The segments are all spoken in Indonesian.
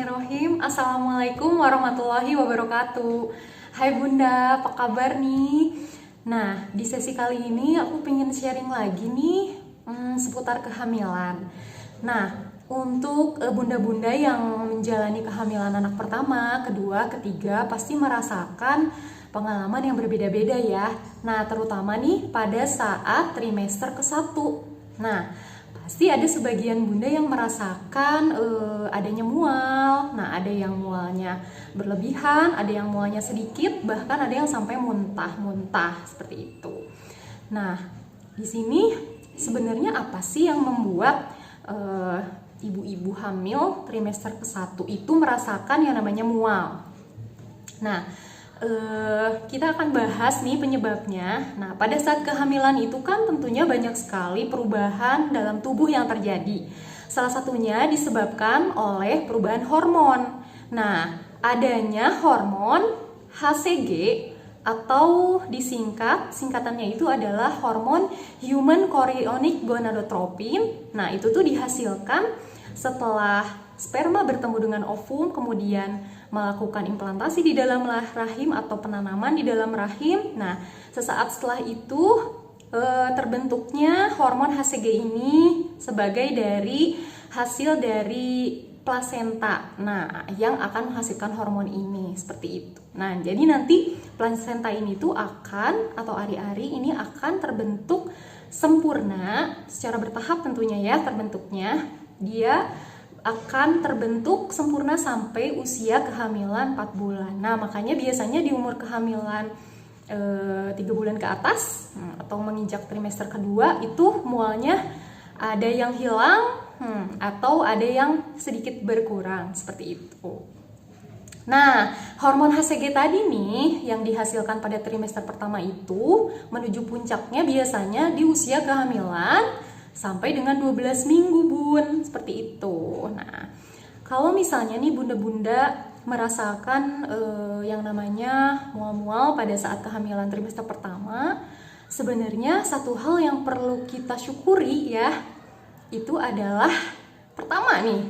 Bismillahirrahmanirrahim. Assalamualaikum warahmatullahi wabarakatuh. Hai Bunda, apa kabar nih? Nah, di sesi kali ini aku pengen sharing lagi nih seputar kehamilan. Nah, untuk bunda-bunda yang menjalani kehamilan anak pertama, kedua, ketiga pasti merasakan pengalaman yang berbeda-beda ya. Nah, terutama nih pada saat trimester ke-1. Nah, pasti ada sebagian bunda yang merasakan adanya mual. Nah, ada yang mualnya berlebihan, ada yang mualnya sedikit, bahkan ada yang sampai muntah-muntah seperti itu. Nah, di sini sebenarnya apa sih yang membuat ibu-ibu hamil trimester ke-1 itu merasakan yang namanya mual? Nah, kita akan bahas nih penyebabnya. Nah, pada saat kehamilan itu kan tentunya banyak sekali perubahan dalam tubuh yang terjadi. Salah satunya disebabkan oleh perubahan hormon. Nah, adanya hormon HCG atau singkatannya itu adalah hormon Human Chorionic Gonadotropin. Nah, itu tuh dihasilkan setelah sperma bertemu dengan ovum, kemudian melakukan implantasi di dalam rahim atau penanaman di dalam rahim. Nah, sesaat setelah itu terbentuknya hormon HCG ini sebagai hasil dari plasenta. Nah, yang akan menghasilkan hormon ini seperti itu. Nah, jadi nanti plasenta ini tuh ari-ari ini akan terbentuk sempurna secara bertahap tentunya ya terbentuknya. Dia akan terbentuk sempurna sampai usia kehamilan 4 bulan. Nah, makanya biasanya di umur kehamilan 3 bulan ke atas atau menginjak trimester kedua itu mualnya ada yang hilang atau ada yang sedikit berkurang seperti itu. Nah, hormon HCG tadi nih yang dihasilkan pada trimester pertama itu menuju puncaknya biasanya di usia kehamilan sampai dengan 12 minggu bun, seperti itu. Nah, kalau misalnya nih bunda-bunda merasakan yang namanya mual-mual pada saat kehamilan trimester pertama, sebenarnya satu hal yang perlu kita syukuri ya, itu adalah pertama nih,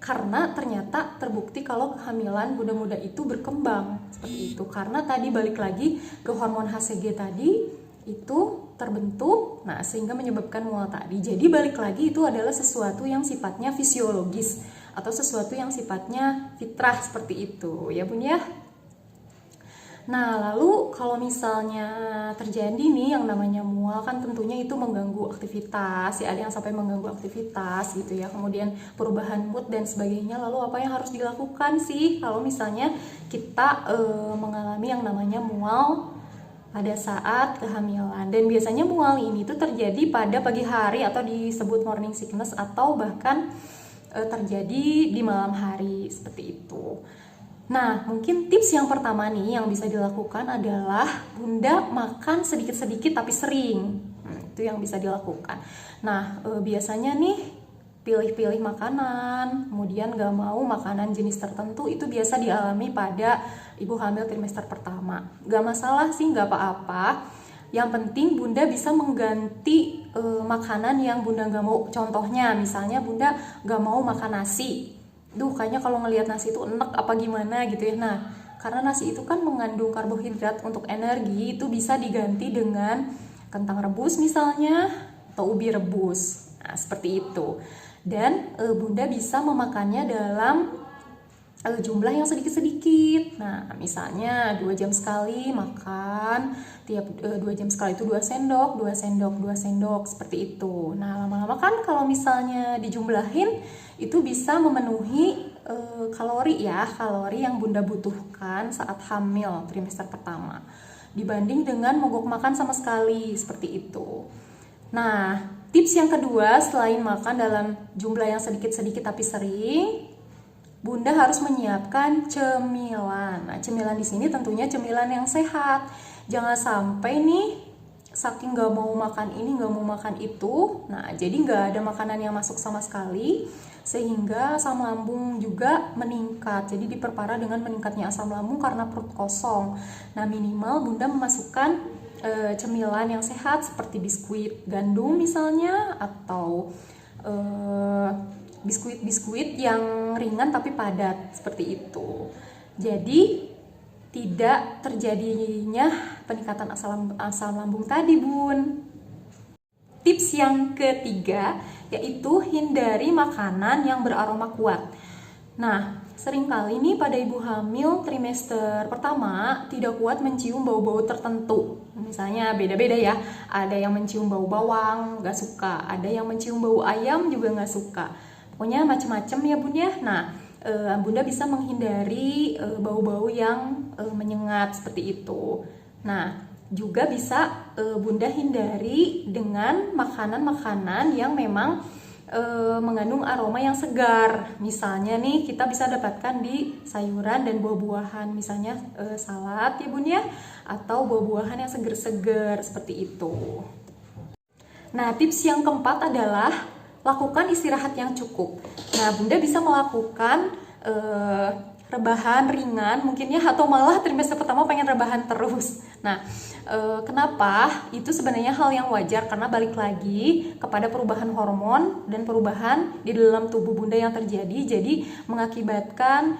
karena ternyata terbukti kalau kehamilan bunda-bunda itu berkembang seperti itu. Karena tadi balik lagi ke hormon HCG tadi itu terbentuk, nah sehingga menyebabkan mual tadi. Jadi balik lagi itu adalah sesuatu yang sifatnya fisiologis atau sesuatu yang sifatnya fitrah seperti itu ya bun ya. Nah, lalu kalau misalnya terjadi nih yang namanya mual kan tentunya itu mengganggu aktivitas ya, ada yang sampai mengganggu aktivitas gitu ya, kemudian perubahan mood dan sebagainya. Lalu apa yang harus dilakukan sih kalau misalnya kita mengalami yang namanya mual pada saat kehamilan? Dan biasanya mual ini tuh terjadi pada pagi hari atau disebut morning sickness atau bahkan terjadi di malam hari seperti itu. Nah, mungkin tips yang pertama nih yang bisa dilakukan adalah bunda makan sedikit-sedikit tapi sering. Itu yang bisa dilakukan. Nah, biasanya nih pilih-pilih makanan, kemudian gak mau makanan jenis tertentu, itu biasa dialami pada ibu hamil trimester pertama. Gak masalah sih, gak apa-apa. Yang penting bunda bisa mengganti makanan yang bunda gak mau. Contohnya misalnya bunda gak mau makan nasi. Kayaknya kalau ngelihat nasi itu enak apa gimana gitu ya. Nah, karena nasi itu kan mengandung karbohidrat untuk energi, itu bisa diganti dengan kentang rebus misalnya atau ubi rebus. Nah, seperti itu. Dan bunda bisa memakannya dalam jumlah yang sedikit-sedikit. Nah, misalnya 2 jam sekali makan, tiap 2 jam sekali itu 2 sendok, 2 sendok, 2 sendok, seperti itu. Nah, lama-lama kan kalau misalnya dijumlahin itu bisa memenuhi kalori yang bunda butuhkan saat hamil trimester pertama dibanding dengan mogok makan sama sekali, seperti itu. Nah, tips yang kedua selain makan dalam jumlah yang sedikit-sedikit tapi sering, bunda harus menyiapkan cemilan. Nah, cemilan di sini tentunya cemilan yang sehat. Jangan sampai nih saking gak mau makan ini, gak mau makan itu, nah jadi gak ada makanan yang masuk sama sekali, sehingga asam lambung juga meningkat. Jadi diperparah dengan meningkatnya asam lambung karena perut kosong. Nah, minimal bunda memasukkan cemilan yang sehat seperti biskuit gandum misalnya, atau biskuit-biskuit yang ringan tapi padat seperti itu. Jadi tidak terjadinya peningkatan asam lambung tadi, Bun. Tips yang ketiga yaitu hindari makanan yang beraroma kuat. Nah, seringkali nih pada ibu hamil trimester pertama tidak kuat mencium bau-bau tertentu. Misalnya beda-beda ya, ada yang mencium bau bawang, gak suka, ada yang mencium bau ayam juga gak suka. Pokoknya macam-macam ya Bun ya. Nah, Bunda bisa menghindari bau-bau yang menyengat seperti itu. Nah, juga bisa Bunda hindari dengan makanan-makanan yang memang mengandung aroma yang segar. Misalnya nih kita bisa dapatkan di sayuran dan buah-buahan, misalnya salad ya Bun ya, atau buah-buahan yang segar-segar seperti itu. Nah, tips yang keempat adalah lakukan istirahat yang cukup. Nah, Bunda bisa melakukan rebahan ringan mungkin ya, atau malah trimester pertama pengen rebahan terus. Nah, kenapa? Itu sebenarnya hal yang wajar karena balik lagi kepada perubahan hormon dan perubahan di dalam tubuh Bunda yang terjadi. Jadi mengakibatkan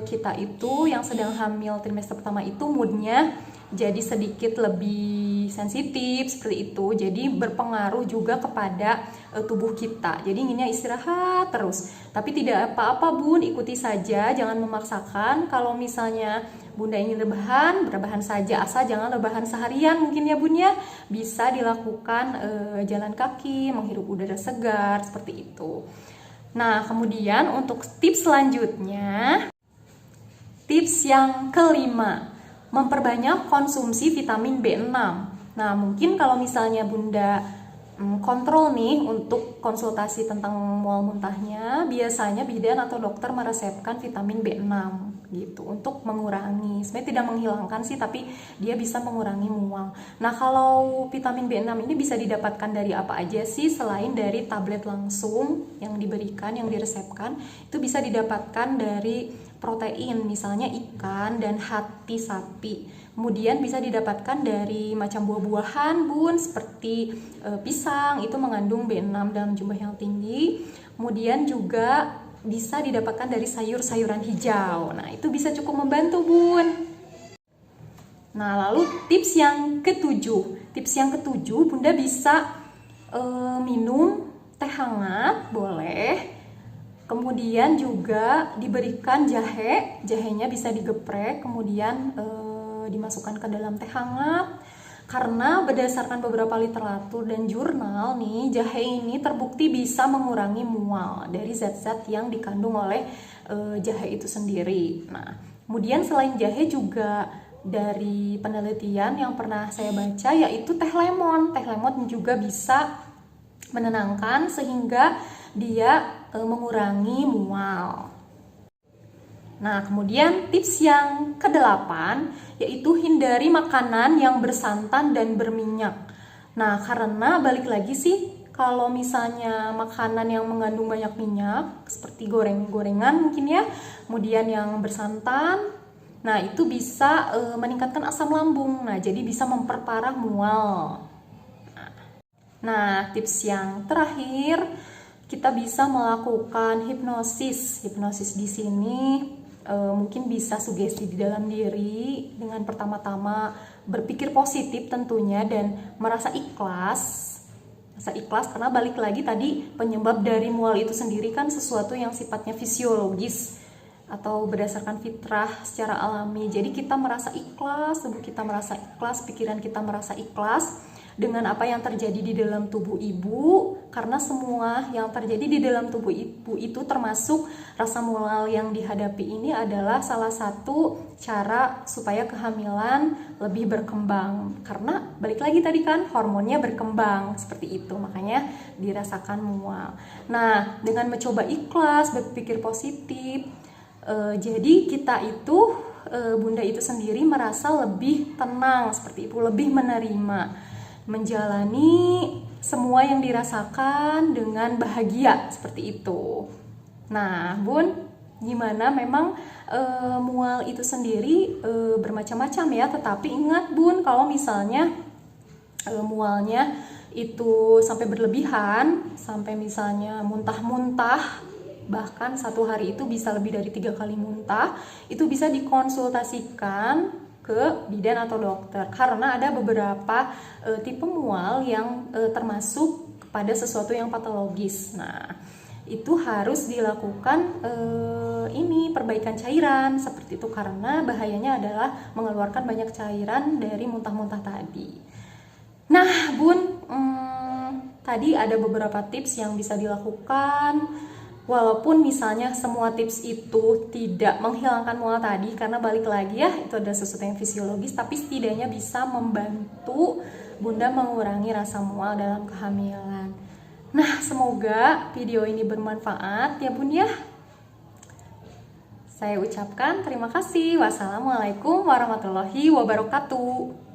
kita itu yang sedang hamil trimester pertama itu moodnya jadi sedikit lebih sensitif seperti itu. Jadi berpengaruh juga kepada tubuh kita. Jadi inginnya istirahat terus. Tapi tidak apa-apa Bun, ikuti saja, jangan memaksakan. Kalau misalnya Bunda ingin rebahan saja, asal jangan rebahan seharian mungkin ya Bun ya. Bisa dilakukan jalan kaki, menghirup udara segar seperti itu. Nah, kemudian untuk tips selanjutnya, tips yang kelima, memperbanyak konsumsi vitamin B6. Nah, mungkin kalau misalnya Bunda kontrol nih untuk konsultasi tentang mual muntahnya, biasanya bidan atau dokter meresepkan vitamin B6 gitu untuk mengurangi, sebenarnya tidak menghilangkan sih, tapi dia bisa mengurangi mual. Nah, kalau vitamin B6 ini bisa didapatkan dari apa aja sih selain dari tablet langsung yang diberikan, yang diresepkan? Itu bisa didapatkan dari protein, misalnya ikan dan hati sapi. Kemudian bisa didapatkan dari macam buah-buahan Bun, seperti pisang, itu mengandung B6 dalam jumlah yang tinggi. Kemudian juga bisa didapatkan dari sayur-sayuran hijau. Nah, itu bisa cukup membantu Bun. Nah, lalu tips yang ketujuh. Tips yang ketujuh, Bunda bisa minum teh hangat, boleh. Kemudian juga diberikan jahe, jahenya bisa digeprek, kemudian dimasukkan ke dalam teh hangat. Karena berdasarkan beberapa literatur dan jurnal nih, jahe ini terbukti bisa mengurangi mual dari zat-zat yang dikandung oleh jahe itu sendiri. Nah, kemudian selain jahe juga dari penelitian yang pernah saya baca, yaitu teh lemon. Teh lemon juga bisa menenangkan sehingga dia mengurangi mual. Nah, kemudian tips yang kedelapan yaitu hindari makanan yang bersantan dan berminyak. Nah, karena balik lagi sih, kalau misalnya makanan yang mengandung banyak minyak seperti goreng-gorengan mungkin ya, kemudian yang bersantan, nah itu bisa meningkatkan asam lambung. Nah, jadi bisa memperparah mual. Nah, tips yang terakhir, kita bisa melakukan hipnosis. Hipnosis di sini mungkin bisa sugesti di dalam diri dengan pertama-tama berpikir positif tentunya dan merasa ikhlas. Merasa ikhlas karena balik lagi tadi penyebab dari mual itu sendiri kan sesuatu yang sifatnya fisiologis atau berdasarkan fitrah secara alami. Jadi kita merasa ikhlas, tubuh kita merasa ikhlas, pikiran kita merasa ikhlas dengan apa yang terjadi di dalam tubuh ibu, karena semua yang terjadi di dalam tubuh ibu itu termasuk rasa mual yang dihadapi ini adalah salah satu cara supaya kehamilan lebih berkembang, karena balik lagi tadi kan hormonnya berkembang seperti itu, makanya dirasakan mual. Nah, dengan mencoba ikhlas, berpikir positif, jadi kita itu Bunda itu sendiri merasa lebih tenang seperti itu, lebih menerima, menjalani semua yang dirasakan dengan bahagia seperti itu. Nah, Bun, gimana? Memang mual itu sendiri bermacam-macam ya, tetapi ingat Bun, kalau misalnya mualnya itu sampai berlebihan, sampai misalnya muntah-muntah, bahkan satu hari itu bisa lebih dari 3 kali muntah, itu bisa dikonsultasikan ke bidan atau dokter, karena ada beberapa tipe mual yang termasuk kepada sesuatu yang patologis. Nah, itu harus dilakukan ini perbaikan cairan seperti itu, karena bahayanya adalah mengeluarkan banyak cairan dari muntah-muntah tadi. Nah bun, tadi ada beberapa tips yang bisa dilakukan, walaupun misalnya semua tips itu tidak menghilangkan mual tadi, karena balik lagi ya, itu ada sesuatu yang fisiologis, tapi setidaknya bisa membantu bunda mengurangi rasa mual dalam kehamilan. Nah, semoga video ini bermanfaat ya bun ya. Saya ucapkan terima kasih. Wassalamualaikum warahmatullahi wabarakatuh.